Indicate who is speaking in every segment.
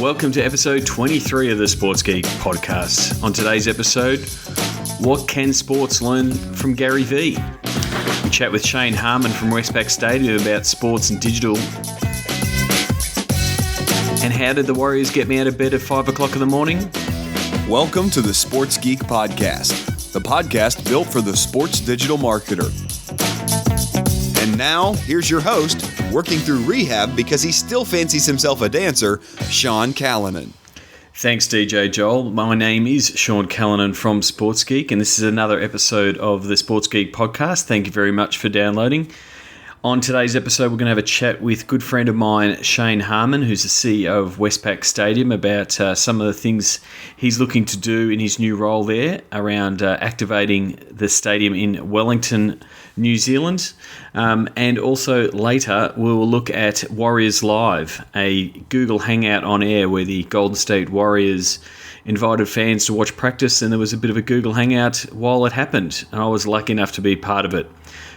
Speaker 1: Welcome to episode 23 of the Sports Geek podcast. On today's episode, what can sports learn from Gary V? We chat with Shane Harmon from Westpac Stadium about sports and digital. And how did the Warriors get me out of bed at 5 o'clock in the morning?
Speaker 2: Welcome to the Sports Geek podcast, the podcast built for the sports digital marketer. And now, here's your host, working through rehab because he still fancies himself a dancer, Sean Callanan.
Speaker 1: Thanks, DJ Joel. My name is Sean Callanan from Sports Geek, and this is another episode of the Sports Geek podcast. Thank you very much for downloading. On today's episode, we're going to have a chat with a good friend of mine, Shane Harmon, who's the CEO of Westpac Stadium, about some of the things he's looking to do in his new role there around activating the stadium in Wellington, New Zealand. And also later, we'll look at Warriors Live, a Google Hangout on air where the Golden State Warriors invited fans to watch practice, and there was a bit of a Google Hangout while it happened, and I was lucky enough to be part of it.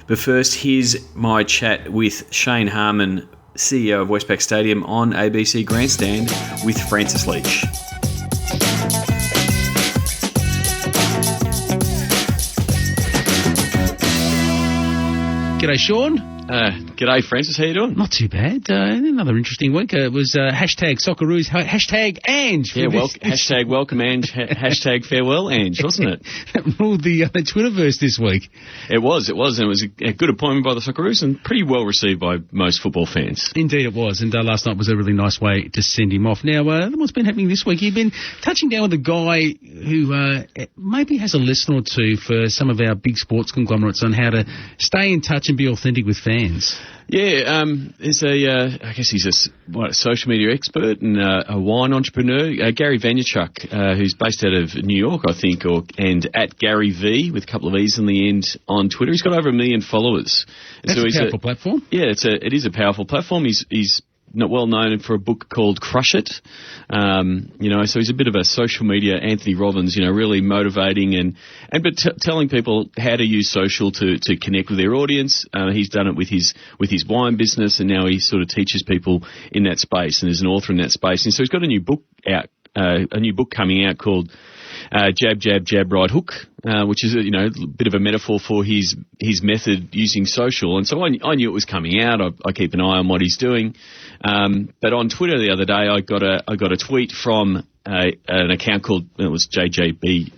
Speaker 1: But first, here's my chat with Shane Harmon, CEO of Westpac Stadium, on ABC Grandstand with Francis Leach.
Speaker 3: G'day, Sean.
Speaker 1: G'day, Francis. How you doing?
Speaker 3: Not too bad. Another interesting week. It was hashtag Socceroos, hashtag Ange.
Speaker 1: Yeah, hashtag welcome Ange, hashtag farewell Ange, wasn't it?
Speaker 3: That ruled the Twitterverse this week.
Speaker 1: It was. And it was a good appointment by the Socceroos and pretty well received by most football fans.
Speaker 3: Indeed it was. And last night was a really nice way to send him off. Now, what's been happening this week? You've been touching down with a guy who maybe has a lesson or two for some of our big sports conglomerates on how to stay in touch and be authentic with fans.
Speaker 1: Yeah, there's I guess he's a social media expert and a wine entrepreneur, Gary Vaynerchuk, who's based out of New York, I think, and at Gary V with a couple of E's on the end on Twitter. He's got over 1 million followers.
Speaker 3: That's a powerful platform.
Speaker 1: Yeah, it is a powerful platform. He's not well known for a book called Crush It. So he's a bit of a social media Anthony Robbins, really motivating but telling people how to use social to connect with their audience. He's done it with his wine business, and now he sort of teaches people in that space, and is an author in that space. And so he's got a new book coming out called Jab, Jab, Jab, Right Hook, which is a bit of a metaphor for his method using social. And so I knew it was coming out. I keep an eye on what he's doing. But on Twitter the other day, I got a tweet from an account called, it was JJB.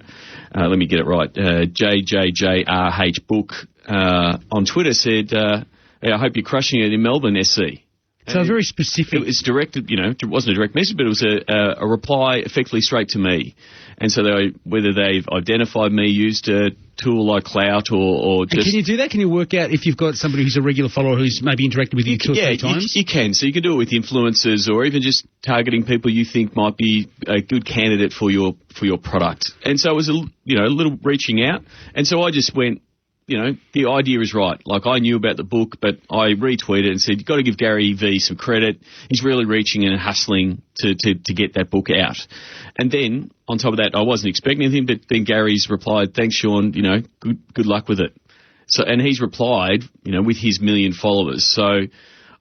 Speaker 1: Let me get it right. JJJRH Book on Twitter said, "I hope you're crushing it in Melbourne, SC."
Speaker 3: So very specific.
Speaker 1: It was directed, it wasn't a direct message, but it was a reply effectively straight to me. And so whether they've identified me, used a tool like Clout or just...
Speaker 3: And can you do that? Can you work out if you've got somebody who's a regular follower who's maybe interacted with you two or three times?
Speaker 1: You can. So you can do it with influencers or even just targeting people you think might be a good candidate for your product. And so it was a little reaching out. And so I just went, the idea is right. Like, I knew about the book, but I retweeted and said, you've got to give Gary V some credit. He's really reaching and hustling to get that book out. And then, on top of that, I wasn't expecting anything, but then Gary's replied, thanks, Sean, good luck with it. So, and he's replied, with his 1 million followers. So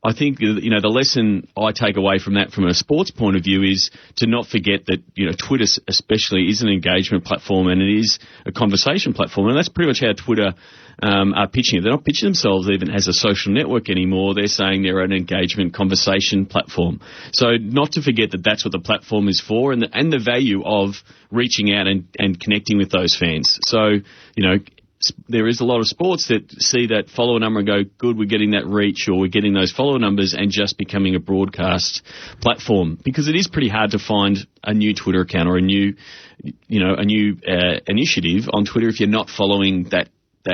Speaker 1: I think, the lesson I take away from that from a sports point of view is to not forget that, Twitter especially is an engagement platform, and it is a conversation platform. And that's pretty much how Twitter are pitching it. They're not pitching themselves even as a social network anymore. They're saying they're an engagement conversation platform. So not to forget that that's what the platform is for, and the value of reaching out and connecting with those fans. So, there is a lot of sports that see that follower number and go, good, we're getting that reach, or we're getting those follower numbers and just becoming a broadcast platform. Because it is pretty hard to find a new Twitter account or a new initiative on Twitter if you're not following that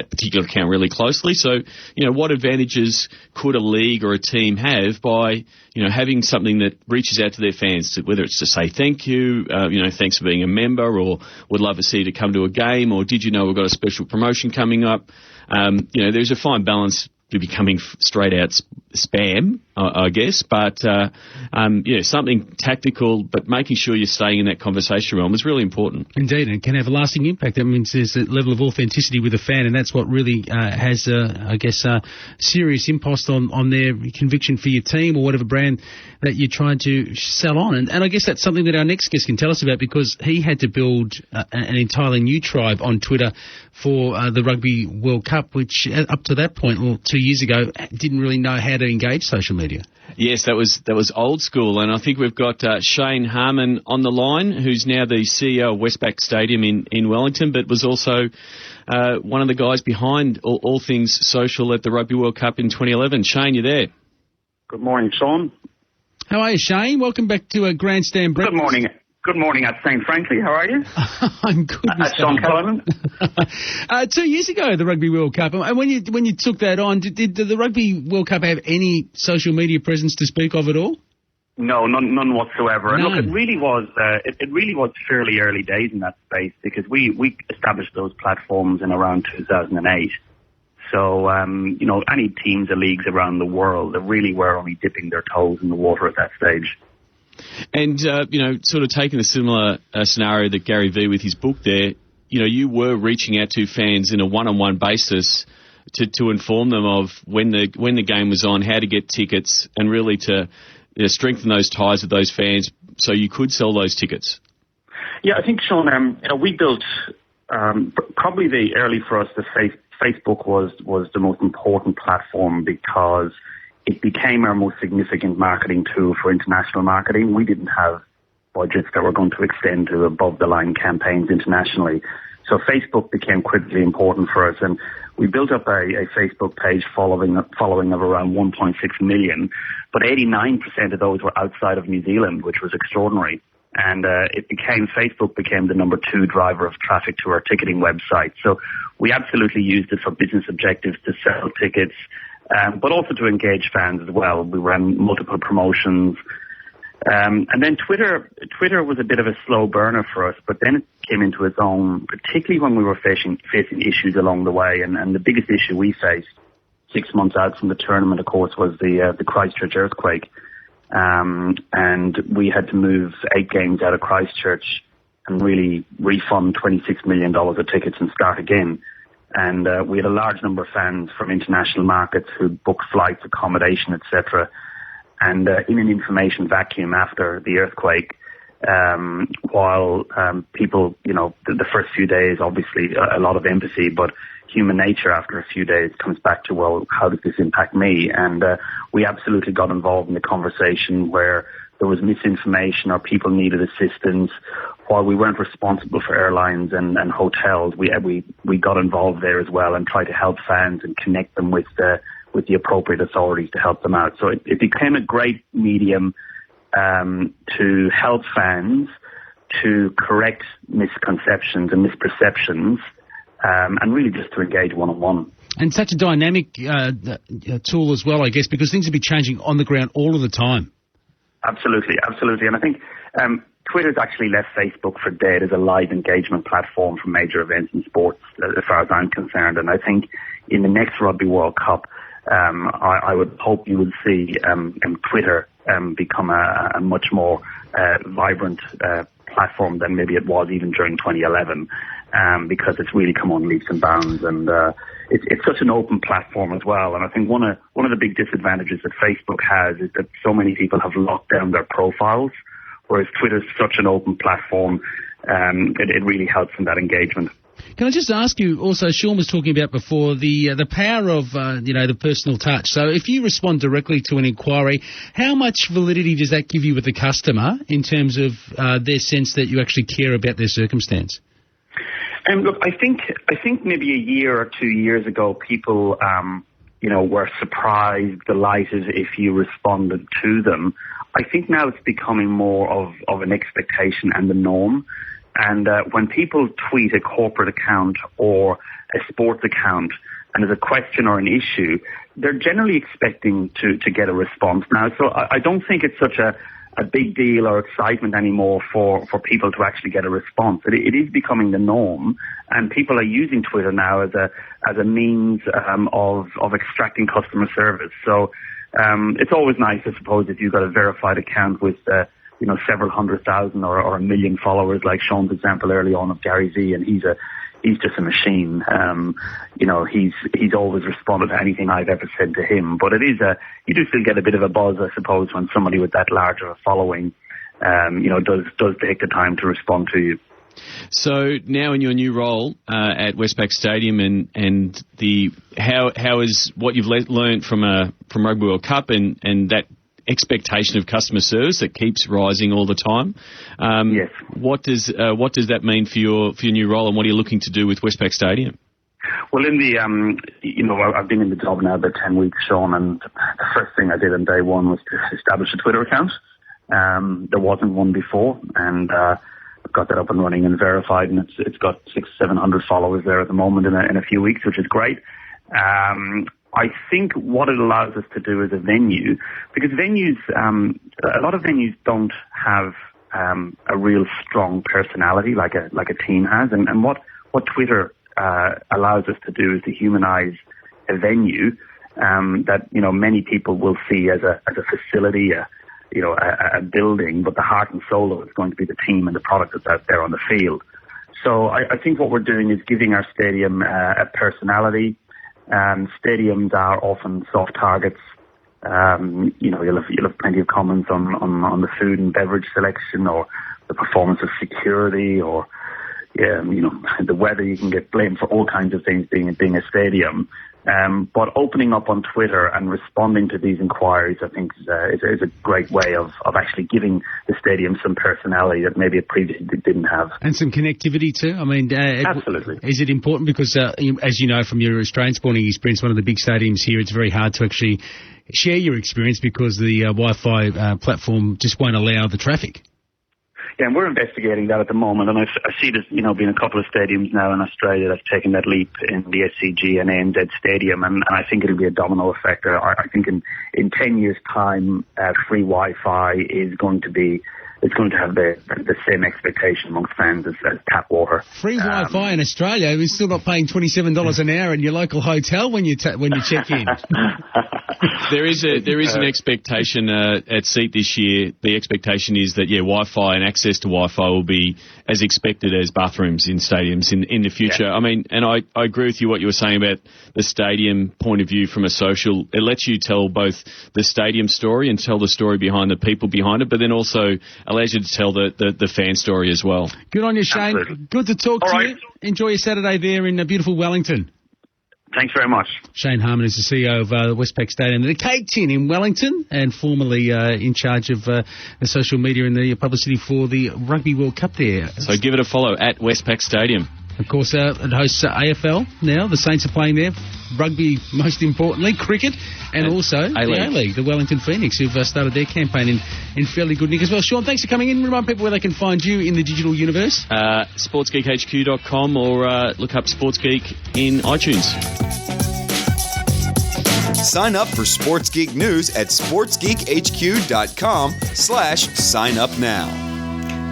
Speaker 1: particular account really closely. So, what advantages could a league or a team have by, having something that reaches out to their fans, whether it's to say thank you, thanks for being a member, or would love to see you to come to a game, or did you know we've got a special promotion coming up? There's a fine balance to becoming straight out spam, I guess, but something tactical, but making sure you're staying in that conversation realm is really important.
Speaker 3: Indeed, and can have a lasting impact. That means there's a level of authenticity with the fan, and that's what really has, a serious impost on their conviction for your team or whatever brand that you're trying to sell on. And I guess that's something that our next guest can tell us about, because he had to build an entirely new tribe on Twitter for the Rugby World Cup, which up to that point, 2 years ago, didn't really know how to engage social media.
Speaker 1: Yes, that was old school, and I think we've got Shane Harmon on the line, who's now the CEO of Westpac Stadium in Wellington, but was also one of the guys behind all things social at the Rugby World Cup in 2011. Shane, you there?
Speaker 4: Good morning, Sean.
Speaker 3: How are you, Shane? Welcome back to a Grandstand Breakfast.
Speaker 4: Good morning. Good morning at St. Frankly. How are you?
Speaker 3: I'm good.
Speaker 4: Sean Cullinan.
Speaker 3: 2 years ago, the Rugby World Cup. And when you took that on, did the Rugby World Cup have any social media presence to speak of at all?
Speaker 4: No, none whatsoever.
Speaker 3: None.
Speaker 4: And look, it really was. It really was fairly early days in that space, because we established those platforms in around 2008. So, any teams or leagues around the world that really were only dipping their toes in the water at that stage.
Speaker 1: And, sort of taking a similar scenario that Gary Vee with his book there, you were reaching out to fans in a one-on-one basis to inform them of when the game was on, how to get tickets, and really to strengthen those ties with those fans so you could sell those tickets.
Speaker 4: Yeah, I think, Sean, we built probably the early for us, the Facebook was the most important platform, because it became our most significant marketing tool for international marketing. We didn't have budgets that were going to extend to above-the-line campaigns internationally. So Facebook became critically important for us, and we built up a Facebook page following of around 1.6 million, but 89% of those were outside of New Zealand, which was extraordinary. And Facebook became the number 2 driver of traffic to our ticketing website. So we absolutely used it for business objectives to sell tickets, but also to engage fans as well. We ran multiple promotions. And then Twitter was a bit of a slow burner for us, but then it came into its own, particularly when we were facing issues along the way. And the biggest issue we faced 6 months out from the tournament, of course, was the Christchurch earthquake. And we had to move 8 games out of Christchurch and really refund $26 million of tickets and start again. And we had a large number of fans from international markets who booked flights, accommodation, etc. And in an information vacuum after the earthquake, while people, the first few days, obviously a lot of empathy, but human nature after a few days comes back to, well, how does this impact me? And we absolutely got involved in the conversation where there was misinformation or people needed assistance. While we weren't responsible for airlines and hotels, we got involved there as well and tried to help fans and connect them with the appropriate authorities to help them out. So it became a great medium to help fans to correct misconceptions and misperceptions, and really just to engage one-on-one.
Speaker 3: And such a dynamic tool as well, I guess, because things will be changing on the ground all of the time.
Speaker 4: Absolutely. And I think Twitter's actually left Facebook for dead as a live engagement platform for major events in sports, as far as I'm concerned. And I think in the next Rugby World Cup, I would hope you would see Twitter become a much more vibrant platform than maybe it was even during 2011, because it's really come on leaps and bounds, and it's such an open platform as well. And I think one of the big disadvantages that Facebook has is that so many people have locked down their profiles, whereas Twitter's such an open platform, it really helps in that engagement.
Speaker 3: Can I just ask you also, Sean was talking about before, the power of, the personal touch. So if you respond directly to an inquiry, how much validity does that give you with the customer in terms of their sense that you actually care about their circumstance?
Speaker 4: Look, I think maybe a year or 2 years ago, people, were surprised, delighted if you responded to them. I think now it's becoming more of an expectation and the norm. And when people tweet a corporate account or a sports account and there's a question or an issue, they're generally expecting to get a response now. So I don't think it's such a big deal or excitement anymore for people to actually get a response. It is becoming the norm, and people are using Twitter now as a means of extracting customer service. So It's always nice, I suppose, if you've got a verified account with, several 100,000 or 1 million followers, like Sean's example early on of Gary V, and he's just a machine. He's always responded to anything I've ever said to him. But you do still get a bit of a buzz, I suppose, when somebody with that large of a following, does take the time to respond to you.
Speaker 1: So now in your new role at Westpac Stadium, and how is what you've learned from Rugby World Cup and that expectation of customer service that keeps rising all the time?
Speaker 4: Yes.
Speaker 1: What does that mean for your new role, and what are you looking to do with Westpac Stadium?
Speaker 4: Well, I've been in the job now about 10 weeks, Sean, and the first thing I did on day one was to establish a Twitter account. There wasn't one before, and I've got that up and running and verified, and it's got 600-700 followers there at the moment in a few weeks, which is great. I think what it allows us to do as a venue, because venues, a lot of venues don't have a real strong personality like a team has, and what Twitter allows us to do is to humanize a venue that many people will see as a facility, a building, but the heart and soul of it is going to be the team and the product that's out there on the field. So I think what we're doing is giving our stadium a personality. Stadiums are often soft targets. You'll have plenty of comments on the food and beverage selection, or the performance of security, or the weather. You can get blamed for all kinds of things being a stadium. But opening up on Twitter and responding to these inquiries, I think, is a great way of actually giving the stadium some personality that maybe it previously didn't have.
Speaker 3: And some connectivity too. I mean,
Speaker 4: absolutely.
Speaker 3: Is it important? Because, as you know from your Australian sporting experience, one of the big stadiums here, it's very hard to actually share your experience because the Wi-Fi platform just won't allow the traffic.
Speaker 4: Yeah, and we're investigating that at the moment, and I see there's been a couple of stadiums now in Australia that's taken that leap in the SCG and ANZ Stadium, and I think it'll be a domino effect. I think in 10 years' time, free Wi-Fi is going to have the same expectation amongst fans as tap water.
Speaker 3: Free Wi-Fi in Australia, we're still not paying $27 an hour in your local hotel when you check in.
Speaker 1: There is an expectation at SEAT this year. The expectation is that Wi-Fi and access to Wi-Fi will be as expected as bathrooms in stadiums in the future. Yeah. I mean, and I agree with you what you were saying about the stadium point of view from a social. It lets you tell both the stadium story and tell the story behind the people behind it, but then also allows you to tell the fan story as well. Good on you, Shane.
Speaker 4: Absolutely.
Speaker 3: Good to talk to you. Enjoy your Saturday there in beautiful Wellington.
Speaker 4: Thanks very much.
Speaker 3: Shane Harmon is the CEO of Westpac Stadium, the Cake Tin in Wellington, and formerly in charge of the social media and the publicity for the Rugby World Cup there.
Speaker 1: So give it a follow at Westpac Stadium.
Speaker 3: Of course, it hosts AFL now. The Saints are playing there. Rugby, most importantly, cricket, and also the A-League, the Wellington Phoenix, who've started their campaign in fairly good nick as well. Sean, thanks for coming in. Remind people where they can find you in the digital universe.
Speaker 1: SportsGeekHQ.com or look up SportsGeek in iTunes.
Speaker 2: Sign up for Sports Geek News at sportsgeekhq.com/sign up now.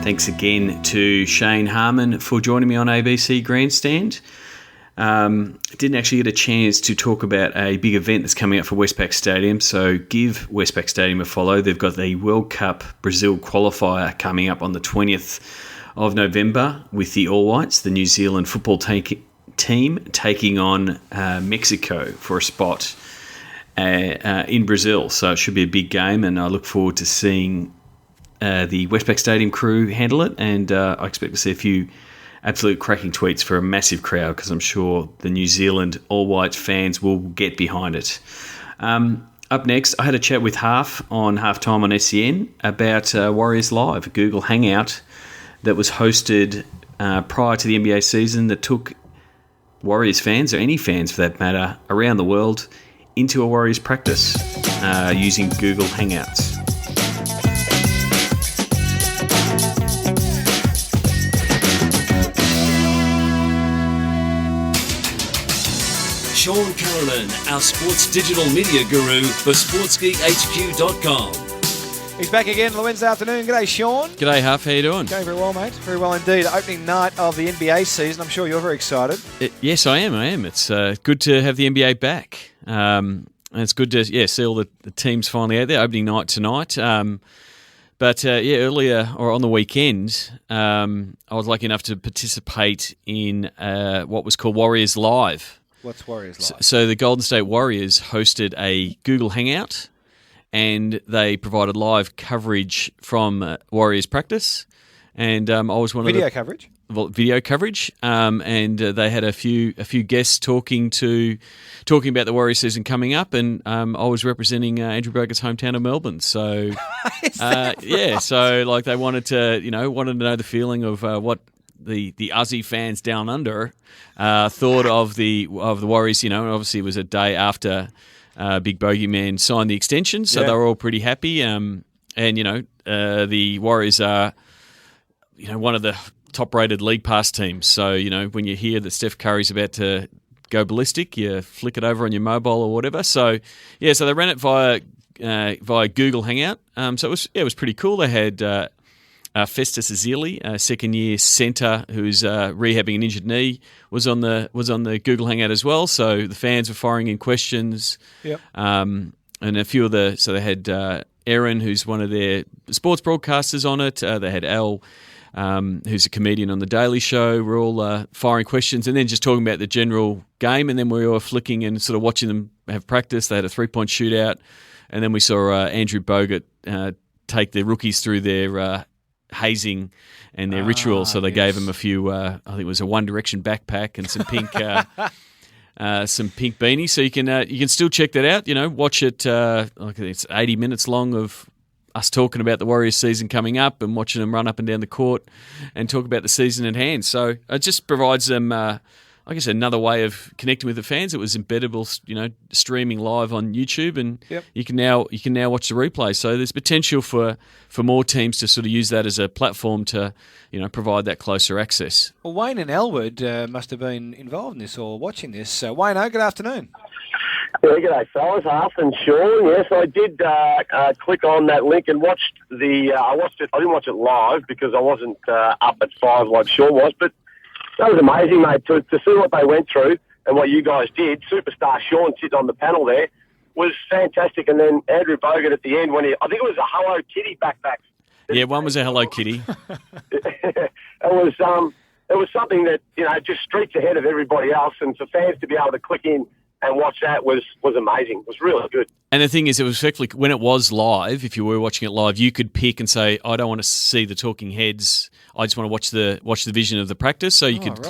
Speaker 1: Thanks again to Shane Harmon for joining me on ABC Grandstand. Didn't actually get a chance to talk about a big event that's coming up for Westpac Stadium, so give Westpac Stadium a follow. They've got the World Cup Brazil qualifier coming up on the 20th of November with the All Whites, the New Zealand football team, taking on Mexico for a spot in Brazil. So it should be a big game, and I look forward to seeing the Westpac Stadium crew handle it, and I expect to see a few absolute cracking tweets for a massive crowd, because I'm sure the New Zealand All White fans will get behind it. Up next, I had a chat with Half on Halftime on SEN about Warriors Live, a Google Hangout that was hosted prior to the NBA season that took Warriors fans, or any fans for that matter, around the world into a Warriors practice using Google Hangouts.
Speaker 5: Sean Carolan, our sports digital media guru for SportsGeekHQ.com.
Speaker 6: He's back again on the Wednesday afternoon. G'day, Sean.
Speaker 1: G'day, Huff. How you doing?
Speaker 6: Going very well, mate. Very well indeed. Opening night of the NBA season. I'm sure you're very excited.
Speaker 1: Yes, I am. It's good to have the NBA back. it's good to see all the teams finally out there. Opening night tonight. But earlier or on the weekend, I was lucky enough to participate in what was called Warriors Live.
Speaker 6: What's Warriors Live?
Speaker 1: So the Golden State Warriors hosted a Google Hangout, and they provided live coverage from Warriors practice. And I was one
Speaker 6: Video
Speaker 1: of the
Speaker 6: coverage?
Speaker 1: video coverage, and they had a few guests talking about the Warriors season coming up, and I was representing Andrew Bogut's hometown of Melbourne. So so like they wanted to know the feeling of what the Aussie fans down under thought of the Warriors. And obviously it was a day after Big Bogey Man signed the extension, so they were all pretty happy. And the Warriors are one of the top-rated League Pass teams. So, when you hear that Steph Curry's about to go ballistic, you flick it over on your mobile or whatever. So, so they ran it via Google Hangout. So it was pretty cool. They had Festus Azili, a second-year centre who's rehabbing an injured knee, was on the Google Hangout as well. So the fans were firing in questions. Yep. And a few of so they had Aaron, who's one of their sports broadcasters on it. They had Al, who's a comedian on The Daily Show. We're all firing questions and then just talking about the general game, and then we were flicking and sort of watching them have practice. They had a three-point shootout, and then we saw Andrew Bogut take the rookies through their hazing and their ritual. So they gave them a few, I think it was a One Direction backpack and some pink beanies. So you can still check that out. Watch it. Like it's 80 minutes long of us talking about the Warriors season coming up and watching them run up and down the court and talk about the season at hand. So it just provides them, another way of connecting with the fans. It was embeddable, streaming live on YouTube, and you can now watch the replay. So there's potential for more teams to sort of use that as a platform to, provide that closer access.
Speaker 6: Well, Wayne and Elwood must have been involved in this or watching this. So Wayne, good afternoon.
Speaker 7: Yeah, g'day, fellas. Arth and Sean. Yes, I did click on that link and watched I watched it. I didn't watch it live because I wasn't up at 5 like Sean was, but that was amazing, mate, to see what they went through and what you guys did. Superstar Sean sitting on the panel there was fantastic. And then Andrew Bogut at the end when I think it was a Hello Kitty backpack.
Speaker 1: Yeah, one was a Hello Kitty.
Speaker 7: It was something that, just streets ahead of everybody else, and for fans to be able to click in and watch that was amazing. It was really good.
Speaker 1: And the thing is, it was effectively, when it was live, if you were watching it live, you could pick and say, I don't want to see the talking heads. I just want to watch the vision of the practice. So you could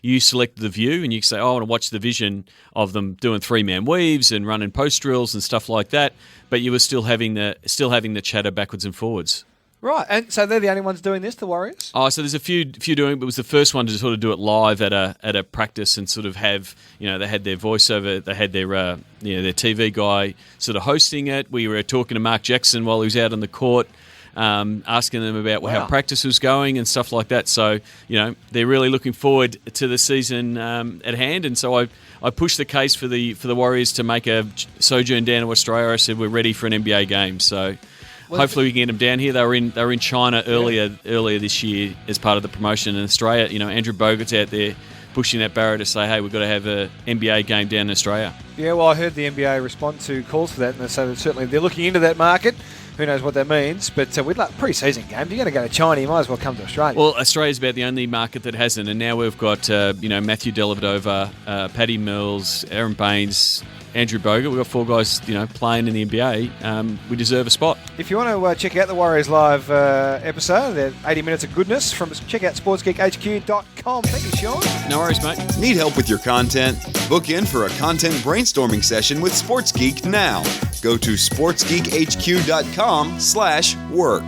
Speaker 1: you select the view, and you could say, I want to watch the vision of them doing 3-man weaves and running post drills and stuff like that. But you were still having the chatter backwards and forwards.
Speaker 6: Right, and so they're the only ones doing this, the Warriors?
Speaker 1: Oh, so there's a few doing it, but it was the first one to sort of do it live at a practice and sort of have, they had their voiceover, they had their TV guy sort of hosting it. We were talking to Mark Jackson while he was out on the court, asking them about how practice was going and stuff like that. So, they're really looking forward to the season at hand, and so I pushed the case for the Warriors to make a sojourn down to Australia. I said we're ready for an NBA game, so hopefully we can get them down here. They were in China earlier this year as part of the promotion in Australia. Andrew Bogut's out there pushing that barrier to say, hey, we've got to have an NBA game down in Australia.
Speaker 6: Yeah, well, I heard the NBA respond to calls for that, and so certainly they're looking into that market. Who knows what that means? But we'd like pre-season game. If you're going to go to China, you might as well come to Australia.
Speaker 1: Well, Australia's about the only market that hasn't, and now we've got Matthew Dellavedova, Paddy Mills, Aaron Baines, Andrew Bogut. We've got 4 guys, playing in the NBA. We deserve a spot.
Speaker 6: If you want to check out the Warriors Live episode, they're 80 minutes of goodness, check out sportsgeekhq.com. Thank you, Sean.
Speaker 1: No worries, mate.
Speaker 2: Need help with your content? Book in for a content brainstorming session with Sports Geek now. Go to sportsgeekhq.com/work.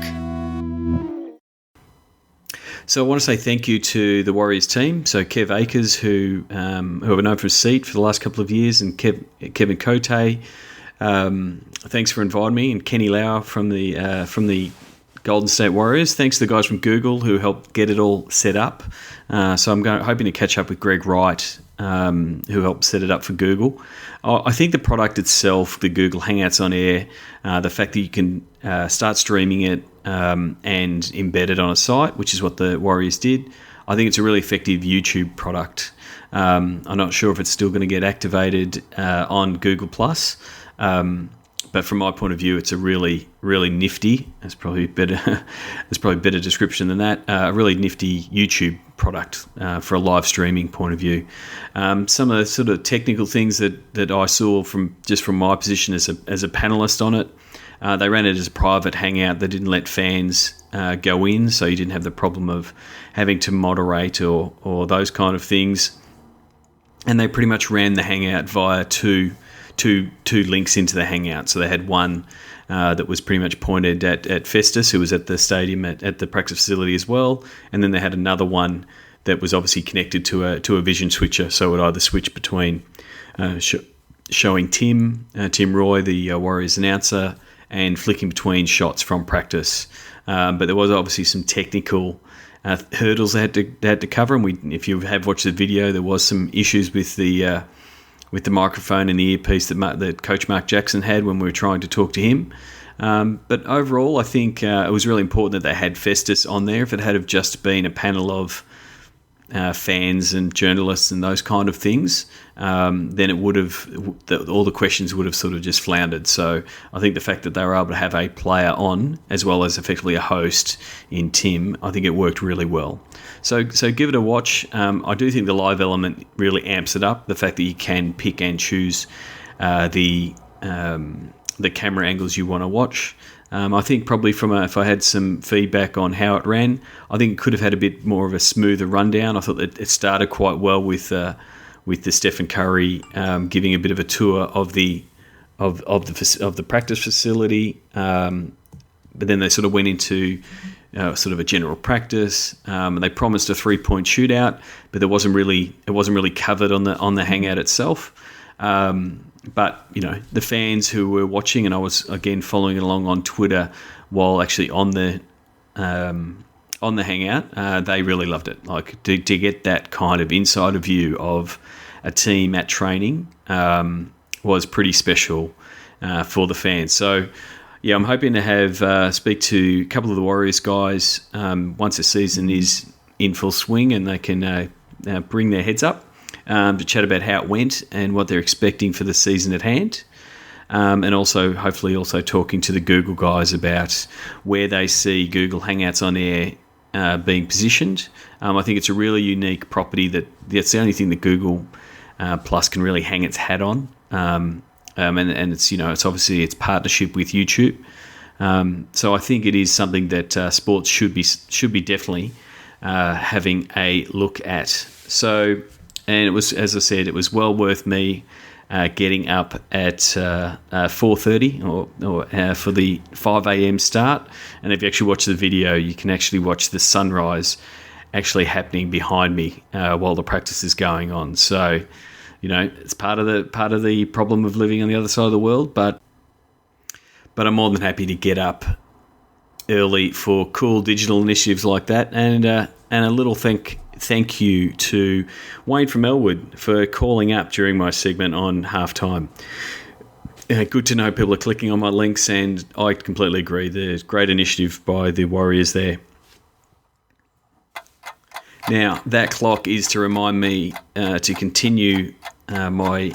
Speaker 1: So I want to say thank you to the Warriors team. So Kev Akers, who I've known for a seat for the last couple of years, and Kevin Cote. Thanks for inviting me, and Kenny Lau from the Golden State Warriors. Thanks to the guys from Google who helped get it all set up. So I'm hoping to catch up with Greg Wright, who helped set it up for Google. I think the product itself, the Google Hangouts on Air, the fact that you can start streaming it and embed it on a site, which is what the Warriors did, I think it's a really effective YouTube product. I'm not sure if it's still going to get activated on Google+, But from my point of view, it's a really, really nifty. That's probably better. There's probably a better description than that. A really nifty YouTube product for a live streaming point of view. Some of the sort of technical things that I saw from my position as a panelist on it. They ran it as a private hangout. They didn't let fans go in, so you didn't have the problem of having to moderate or those kind of things. And they pretty much ran the hangout via two links into the hangout. So they had one that was pretty much pointed at Festus, who was at the stadium at the practice facility as well, and then they had another one that was obviously connected to a vision switcher, so it would either switch between showing Tim Roy, the Warriors announcer, and flicking between shots from practice. But there was obviously some technical hurdles they had to cover, and if you have watched the video, there was some issues with the microphone and the earpiece that Coach Mark Jackson had when we were trying to talk to him. But overall, I think it was really important that they had Festus on there. If it had have just been a panel of fans and journalists and those kind of things, then it would have all the questions would have sort of just floundered. So I think the fact that they were able to have a player on as well as effectively a host in Tim, I think it worked really well. So give it a watch. I do think the live element really amps it up. The fact that you can pick and choose the camera angles you want to watch. I think probably if I had some feedback on how it ran, I think it could have had a bit more of a smoother rundown. I thought that it started quite well with the Stephen Curry giving a bit of a tour of the practice facility, but then they sort of went into sort of a general practice. They promised a 3-point shootout, but it wasn't really covered on the hangout itself. But the fans who were watching, and I was again following along on Twitter while actually on the hangout, they really loved it. Like to get that kind of insider view of a team at training was pretty special for the fans. So yeah, I'm hoping to have speak to a couple of the Warriors guys once the season is in full swing and they can bring their heads up. To chat about how it went and what they're expecting for the season at hand. And also, hopefully, talking to the Google guys about where they see Google Hangouts on Air being positioned. I think it's a really unique property that's the only thing that Google Plus can really hang its hat on. And it's it's obviously its partnership with YouTube. So I think it is something that sports should be definitely having a look at. So. And it was, as I said, it was well worth me getting up at 4:30 or for the 5 a.m. start. And if you actually watch the video, you can actually watch the sunrise actually happening behind me while the practice is going on. So, it's part of the problem of living on the other side of the world. But I'm more than happy to get up early for cool digital initiatives like that. And a little thank you to Wayne from Elwood for calling up during my segment on halftime. Good to know people are clicking on my links, and I completely agree. There's great initiative by the Warriors there. Now, that clock is to remind me to continue my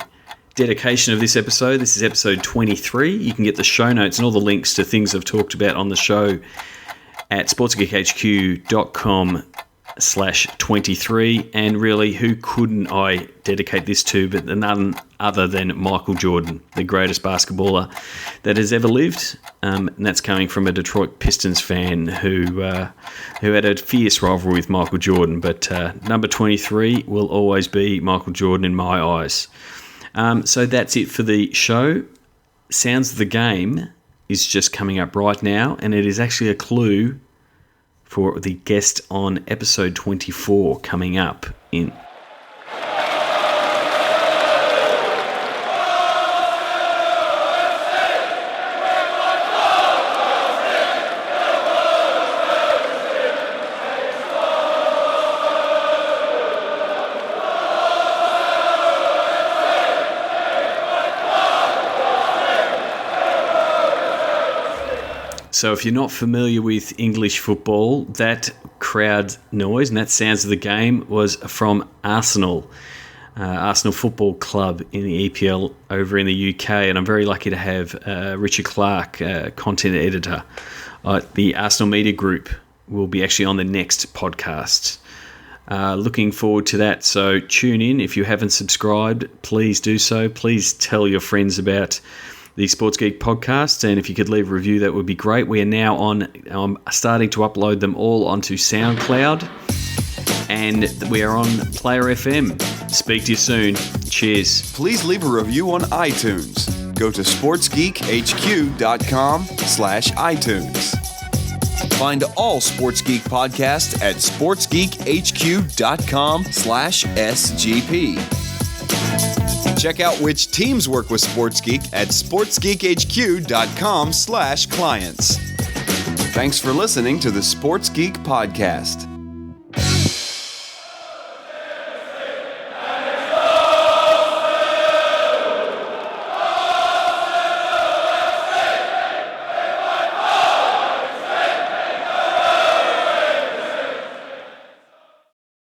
Speaker 1: dedication of this episode. This is episode 23. You can get the show notes and all the links to things I've talked about on the show at sportsgeekhq.com/23, and really, who couldn't I dedicate this to but none other than Michael Jordan, the greatest basketballer that has ever lived, and that's coming from a Detroit Pistons fan who had a fierce rivalry with Michael Jordan, but number 23 will always be Michael Jordan in my eyes. So that's it for the show. Sounds of the Game is just coming up right now, and it is actually a clue for the guest on episode 24 coming up in. So if you're not familiar with English football, that crowd noise and that sounds of the game was from Arsenal. Arsenal Football Club in the EPL over in the UK, and I'm very lucky to have Richard Clark, content editor at the Arsenal Media Group, will be actually on the next podcast. Looking forward to that, so tune in. If you haven't subscribed, please do so. Please tell your friends about the Sports Geek podcast, and if you could leave a review, that would be great. We are now starting to upload them all onto SoundCloud, and we are on Player FM. Speak to you soon. Cheers.
Speaker 2: Please leave a review on iTunes. Go to sportsgeekhq.com/iTunes. Find all Sports Geek podcasts at sportsgeekhq.com/SGP. Check out which teams work with Sports Geek at sportsgeekhq.com/clients. Thanks for listening to the Sports Geek Podcast.